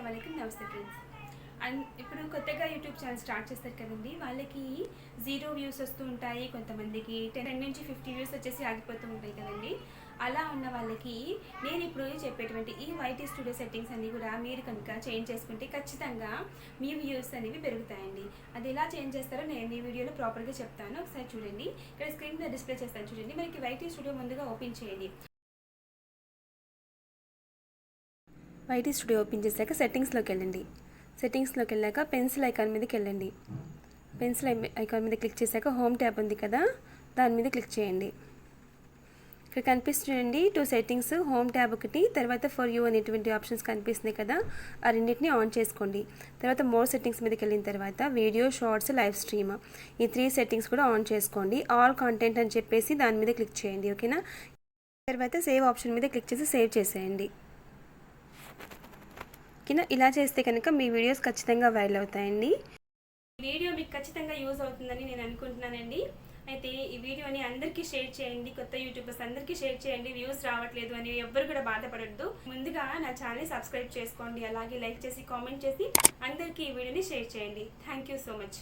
అస్సలాముఅలైకుం నమస్తే friends. And ఇప్పుడు కొత్తగా యూట్యూబ్ ఛానల్ స్టార్ట్ చేస్తారు కదండి, వాళ్ళకి 0 వ్యూస్ వస్తూ ఉంటాయి, కొంతమందికి 10 నుంచి 50 వ్యూస్ వచ్చేసి ఆగిపోతూ ఉంటాయి కదండి. అలా ఉన్న వాళ్ళకి నేను ఇప్పుడు చెప్పేటువంటి ఈ వైటీ స్టూడియో సెట్టింగ్స్ అన్నీ కూడా మీరు కనుక చేంజ్ చేసుకుంటే ఖచ్చితంగా మీ వ్యూస్ అనేవి పెరుగుతాయండి. అది ఎలా చేంజ్ చేస్తారో నేను ఈ వీడియోలో ప్రాపర్గా చెప్తాను. ఒకసారి చూడండి. ఇక్కడ స్క్రీన్ మీద డిస్ప్లే చేస్తాను చూడండి. మనకి వైటీ స్టూడియో ముందుగా ఓపెన్ చేయండి. వైటీ స్టూడియో ఓపెన్ చేశాక సెట్టింగ్స్లోకి వెళ్ళండి. సెట్టింగ్స్లోకి వెళ్ళాక పెన్సిల్ ఐకాన్ మీదకి వెళ్ళండి. పెన్సిల్ ఐకాన్ మీద క్లిక్ చేశాక హోమ్ ట్యాబ్ ఉంది కదా, దాని మీద క్లిక్ చేయండి. ఇక్కడ కనిపిస్తుందండి 2 సెట్టింగ్స్, హోమ్ ట్యాబ్ ఒకటి, తర్వాత ఫర్ యూ అనేటువంటి ఆప్షన్స్ కనిపిస్తున్నాయి కదా, ఆ రెండింటిని ఆన్ చేసుకోండి. తర్వాత మోర్ సెట్టింగ్స్ మీదకి వెళ్ళిన తర్వాత వీడియో, షార్ట్స్, లైవ్ స్ట్రీమ్, ఈ 3 సెట్టింగ్స్ కూడా ఆన్ చేసుకోండి. ఆల్ కంటెంట్ అని చెప్పేసి దాని మీద క్లిక్ చేయండి. ఓకేనా. తర్వాత సేవ్ ఆప్షన్ మీద క్లిక్ చేసి సేవ్ చేసేయండి. ఓకేనా. ఇలా చేస్తే కనుక మీ వీడియోస్ ఖచ్చితంగా వైరల్ అవుతాయండి. ఈ వీడియో మీకు ఖచ్చితంగా యూజ్ అవుతుందని నేను అనుకుంటున్నానండి. అయితే ఈ వీడియోని అందరికీ షేర్ చేయండి, కొత్త యూట్యూబర్స్ అందరికీ షేర్ చేయండి. వ్యూస్ రావట్లేదు అని ఎవ్వరు కూడా బాధపడద్దు. ముందుగా నా ఛానల్ని సబ్స్క్రైబ్ చేసుకోండి, అలాగే లైక్ చేసి కామెంట్ చేసి అందరికీ ఈ వీడియోని షేర్ చేయండి. Thank you so much.